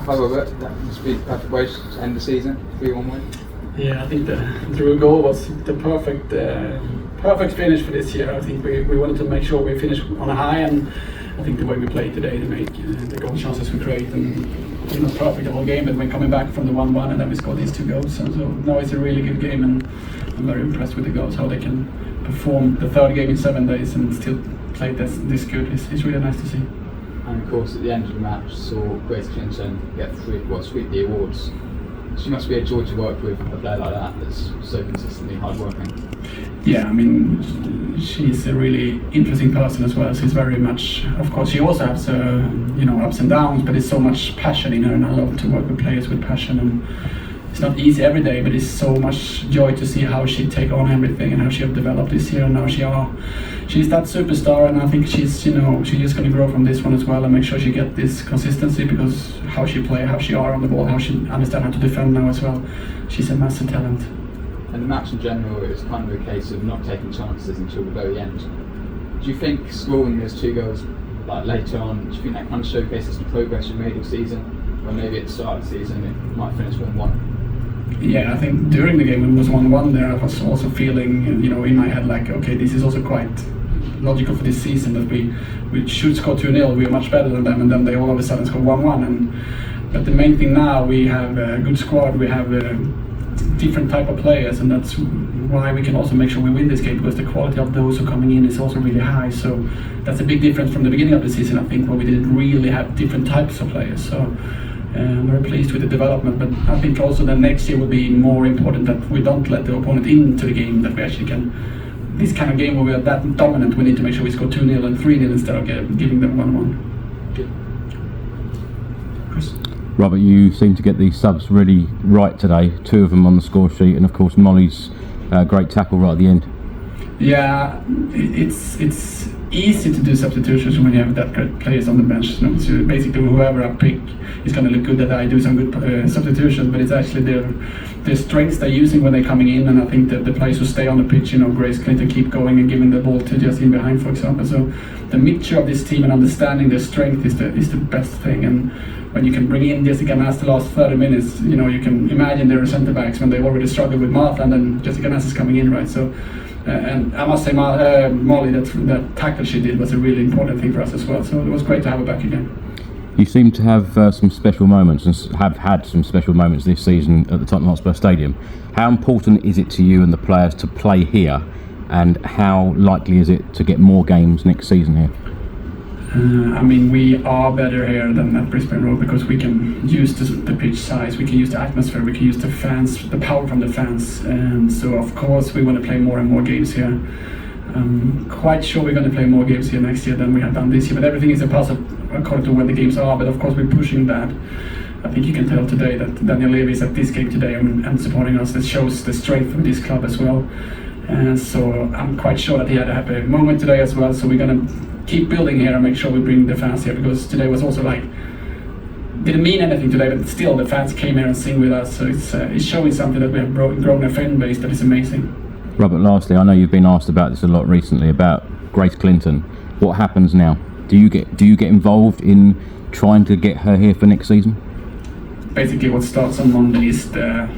Hi Robert, that must be the perfect way to end the season, 3-1 win. Yeah, I think the Drew goal was the perfect finish for this year. I think we wanted to make sure we finished on a high, and I think the way we played today to make the goal chances we create, and not perfect the whole game, but when coming back from the 1-1 and then we scored these 2 goals. So no, it's a really good game, and I'm very impressed with the goals, how they can perform the 3rd game in 7 days and still play this good. It's really nice to see. And of course at the end of the match saw Grace Clinton get sweep the awards. She must be a joy to work with, a player like that that's so consistently hard-working. Yeah, I mean, she's a really interesting person as well. She's very much, of course, she also has ups and downs, but there's so much passion in her, and I love to work with players with passion. And it's not easy every day, but it's so much joy to see how she take on everything and how she have developed this year. And now she's that superstar, and I think she's just going to grow from this one as well and make sure she get this consistency, because how she play, how she are on the ball, how she understand how to defend now as well. She's a massive talent. And the match in general, it was kind of a case of not taking chances until the very end. Do you think scoring those 2 goals like later on, do you think that kind of showcases the progress you made all season? Or maybe at the start of the season it might finish 1-1? Yeah, I think during the game when it was 1-1 there, I was also feeling, in my head like, okay, this is also quite logical for this season, that we should score 2-0, we are much better than them, and then they all of a sudden score 1-1. But the main thing now, we have a good squad, we have a different type of players, and that's why we can also make sure we win this game, because the quality of those who are coming in is also really high. So that's a big difference from the beginning of the season, I think, where we didn't really have different types of players. So I'm very pleased with the development, but I think also the next year will be more important, that we don't let the opponent into the game, that we actually can, this kind of game where we are that dominant, we need to make sure we score 2-0 and 3-0 instead of giving them 1-1. Chris? Robert, you seem to get these subs really right today, 2 of them on the score sheet, and of course Molly's great tackle right at the end. Yeah, it's easy to do substitutions when you have that great players on the bench. So basically whoever I pick is going to look good, that I do some good substitutions, but it's actually their strengths they're using when they're coming in, and I think that the players who stay on the pitch, Grace Clinton keep going and giving the ball to just in behind, for example. So the mixture of this team and understanding their strength is the best thing. And when you can bring in Jessica Nass the last 30 minutes, you can imagine their centre backs when they already struggled with Martha, and then Jessica Nass is coming in, right? So, and I must say, Molly, that tackle she did was a really important thing for us as well. So it was great to have her back again. You seem to have some special moments, and have had some special moments this season at the Tottenham Hotspur Stadium. How important is it to you and the players to play here, and how likely is it to get more games next season here? I mean, we are better here than at Brisbane Road, because we can use the pitch size, we can use the atmosphere, we can use the fans, the power from the fans, and so of course we want to play more and more games here. I'm quite sure we're going to play more games here next year than we have done this year, but everything is a puzzle according to when the games are, but of course we're pushing that. I think you can tell today that Daniel Levy is at this game today and supporting us. That shows the strength of this club as well. So I'm quite sure that he had a happy moment today as well, so we're going to keep building here and make sure we bring the fans here, because today was also like, didn't mean anything today, but still the fans came here and sing with us, so it's showing something that we have grown a fan base that is amazing. Robert, lastly, I know you've been asked about this a lot recently, about Grace Clinton. What happens now? Do you get involved in trying to get her here for next season? Basically what starts on Monday is the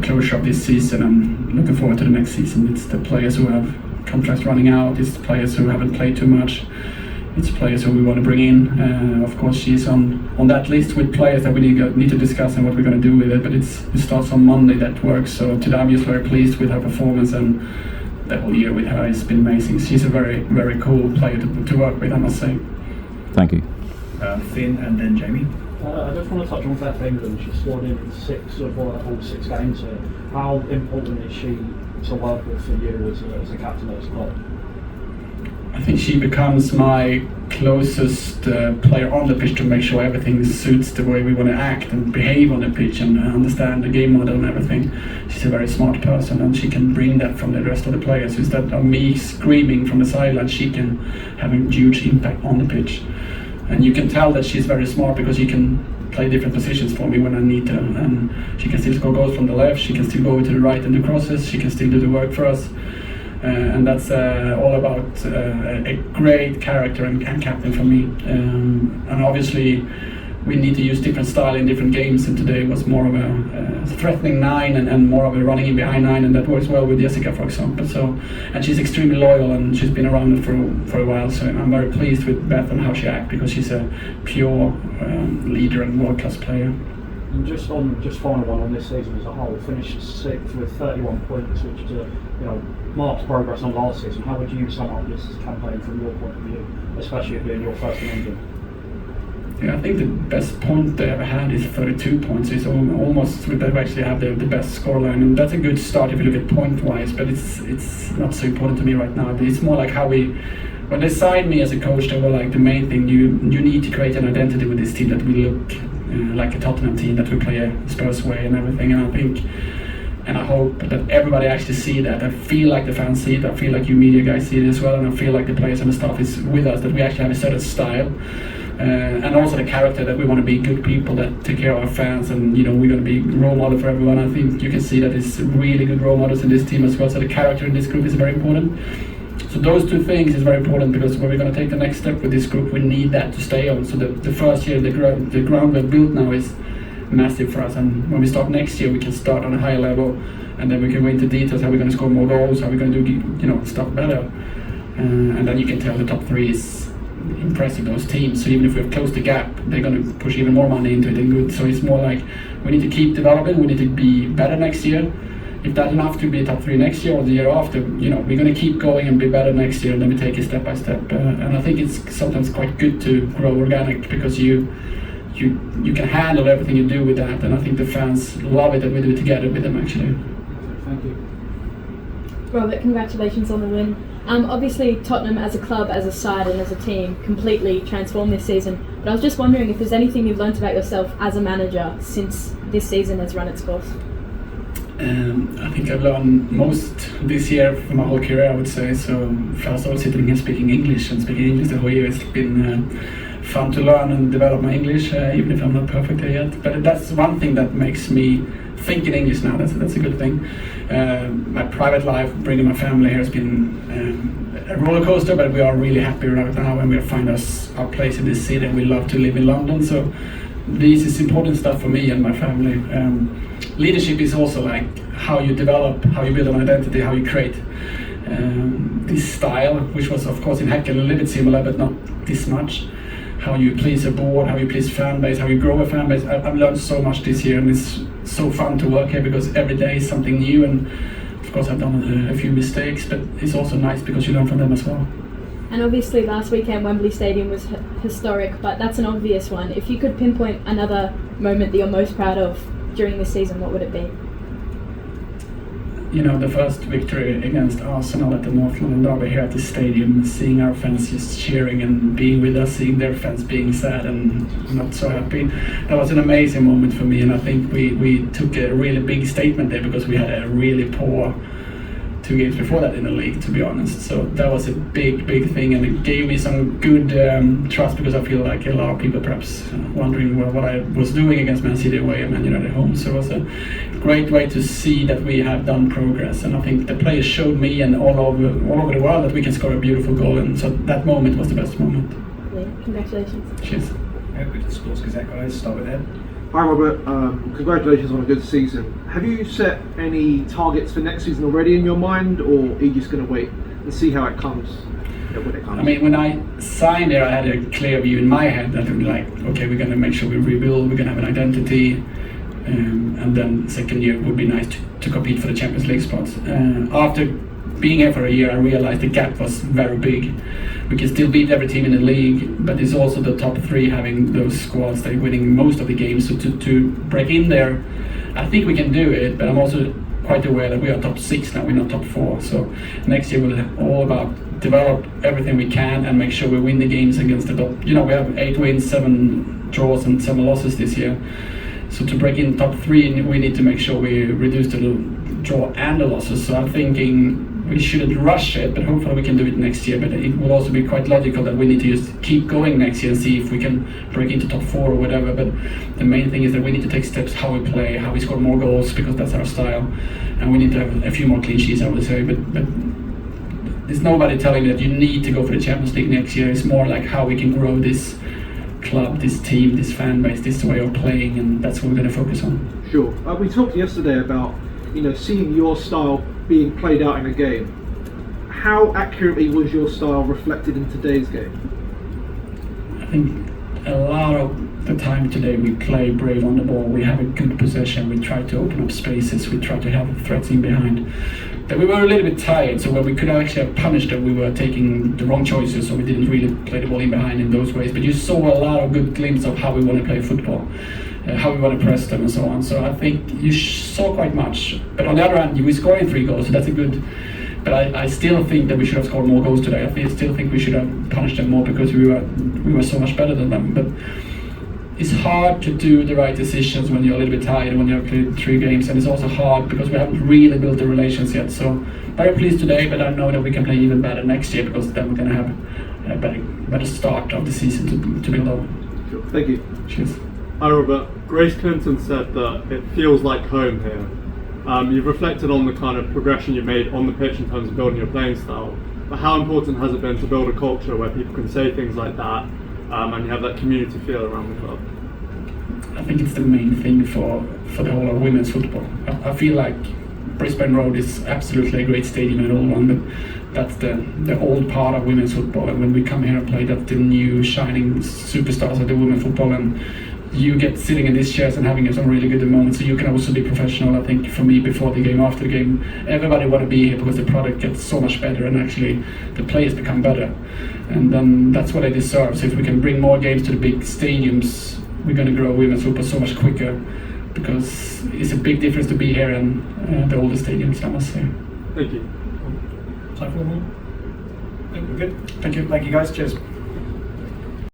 closure of this season, and looking forward to the next season. It's the players who have contracts running out, it's the players who haven't played too much, it's players who we want to bring in. Of course she's on that list with players that we need to discuss and what we're going to do with it, but it starts on Monday, that works. So today I'm just very pleased with her performance, and the whole year with her has been amazing. She's a very, very cool player to work with, I must say. Thank you. Finn and then Jamie. I just want to touch on Beth Mooney. She scored in 6 of all 6 games here. How important is she to work with for you as a captain of this club? I think she becomes my closest player on the pitch, to make sure everything suits the way we want to act and behave on the pitch and understand the game model and everything. She's a very smart person, and she can bring that from the rest of the players. Instead of me screaming from the sideline, she can have a huge impact on the pitch. And you can tell that she's very smart, because she can play different positions for me when I need to, and she can still score goals from the left, she can still go to the right and do crosses, she can still do the work for us. And that's all about a great character and captain for me. And obviously we need to use different style in different games, and today was more of a threatening 9 and more of a running in behind 9, and that works well with Jessica, for example. So, and she's extremely loyal, and she's been around for a while, so I'm very pleased with Beth and how she acts, because she's a pure leader and world-class player. And just final one on this season as a whole, finished 6th with 31 points, which is marked progress on last season. How would you sum up this campaign from your point of view, especially it being your first in England? Yeah, I think the best point they ever had is 32 points. It's almost they actually have the best scoreline, and that's a good start if you look at point-wise. But it's not so important to me right now. It's more like how we. When they signed me as a coach, they were like the main thing. You need to create an identity with this team that we look like a Tottenham team, that we play a Spurs way and everything. And I think, and I hope that everybody actually see that. I feel like the fans see it. I feel like you media guys see it as well, and I feel like the players and the staff is with us. That we actually have a certain style. And also the character, that we want to be good people that take care of our fans, and we're going to be role model for everyone. I think you can see that it's really good role models in this team as well, so the character in this group is very important. So those two things is very important, because when we're going to take the next step with this group, we need that to stay on. So the first year, the ground we've built now is massive for us, and when we start next year, we can start on a higher level, and then we can go into details, how we're going to score more goals, how we're going to do stuff better, and then you can tell the top 3 is impressive, those teams. So even if we've closed the gap, they're going to push even more money into it and good. So it's more like we need to keep developing, we need to be better next year. If that's enough to be top 3 next year or the year after, we're going to keep going and be better next year, and then we take it step by step. And I think it's sometimes quite good to grow organic, because you can handle everything you do with that, and I think the fans love it, and we do it together with them actually. Thank you. Robert, congratulations on the win. Obviously Tottenham as a club, as a side and as a team completely transformed this season, but I was just wondering if there's anything you've learnt about yourself as a manager since this season has run its course. I think I've learned most this year from my whole career, I would say. So first of all, sitting here speaking English the whole year, it's been fun to learn and develop my English, even if I'm not perfect here yet. But that's one thing that makes me think in English now. That's a good thing. My private life, bringing my family here, has been a roller coaster, but we are really happy right now, and we find our place in this city, and we love to live in London. So this is important stuff for me and my family. Leadership is also like how you develop, how you build an identity, how you create this style, which was of course in Häcken a little bit similar, but not this much. How you please a board, how you please fan base, how you grow a fan base. I've learned so much this year, and it's so fun to work here, because every day is something new, and of course I've done a few mistakes, but it's also nice because you learn from them as well. And obviously last weekend Wembley Stadium was historic, but that's an obvious one. If you could pinpoint another moment that you're most proud of during this season, what would it be? The first victory against Arsenal at the North London Derby here at the stadium, seeing our fans just cheering and being with us, seeing their fans being sad and not so happy. That was an amazing moment for me, and I think we took a really big statement there, because we had a really poor 2 games before that in the league, to be honest. So that was a big thing, and it gave me some good trust, because I feel like a lot of people perhaps wondering what I was doing against Man City away and Man United at home. So it was a great way to see that we have done progress, and I think the players showed me and all over the world that we can score a beautiful goal, and so that moment was the best moment. Brilliant. Congratulations. Cheers. With the Sports Gazette guys, start with Ed. Hi Robert, congratulations on a good season. Have you set any targets for next season already in your mind, or are you just going to wait and see how it comes? When it comes? I mean, when I signed there, I had a clear view in my head that would be like, okay, we're going to make sure we rebuild, we're going to have an identity, and then second year would be nice to compete for the Champions League spots. After being here for a year, I realized the gap was very big. We can still beat every team in the league, but it's also the top 3 having those squads that are winning most of the games. So to break in there, I think we can do it, but I'm also quite aware that we are top 6 now, we're not top 4. So next year we'll all about develop everything we can and make sure we win the games against the top. We have 8 wins, 7 draws and 7 losses this year. So to break in top 3, we need to make sure we reduce the draw and the losses. So I'm thinking we shouldn't rush it, but hopefully we can do it next year. But it will also be quite logical that we need to just keep going next year and see if we can break into top 4 or whatever. But the main thing is that we need to take steps how we play, how we score more goals, because that's our style. And we need to have a few more clean sheets, I would say. But there's nobody telling me that you need to go for the Champions League next year. It's more like how we can grow this club, this team, this fan base, this way of playing, and that's what we're going to focus on. Sure. We talked yesterday about seeing your style being played out in a game. How accurately was your style reflected in today's game? I think a lot of the time today we play brave on the ball. We have a good possession. We try to open up spaces. We try to have threats in behind. But we were a little bit tired, so when we could actually have punished them, we were taking the wrong choices, so we didn't really play the ball in behind in those ways. But you saw a lot of good glimpses of how we want to play football, how we want to press them and so on. So I think you saw quite much. But on the other hand, we scored 3 goals, so that's a good. But I still think that we should have scored more goals today. I still think we should have punished them more because we were so much better than them. But it's hard to do the right decisions when you're a little bit tired, when you've played 3 games, and it's also hard because we haven't really built the relations yet. So very pleased today, but I know that we can play even better next year because then we're going to have a better start of the season to build up. Sure. Thank you. Cheers. Hi Robert. Grace Clinton said that it feels like home here. You've reflected on the kind of progression you've made on the pitch in terms of building your playing style, but how important has it been to build a culture where people can say things like that and you have that community feel around the club? I think it's the main thing for the whole of women's football. I feel like Brisbane Road is absolutely a great stadium and all one, but that's the old part of women's football, and when we come here and play, that's the new shining superstars of the women's football, and you get sitting in these chairs and having some really good moments, so you can also be professional. I think for me, before the game, after the game, everybody want to be here because the product gets so much better and actually the players become better, and then that's what they deserve. So if we can bring more games to the big stadiums, we're going to grow women's football so much quicker, because it's a big difference to be here in the older stadiums, I must say. Thank you. Time for one more? I think we're good. Thank you. Thank you guys. Cheers.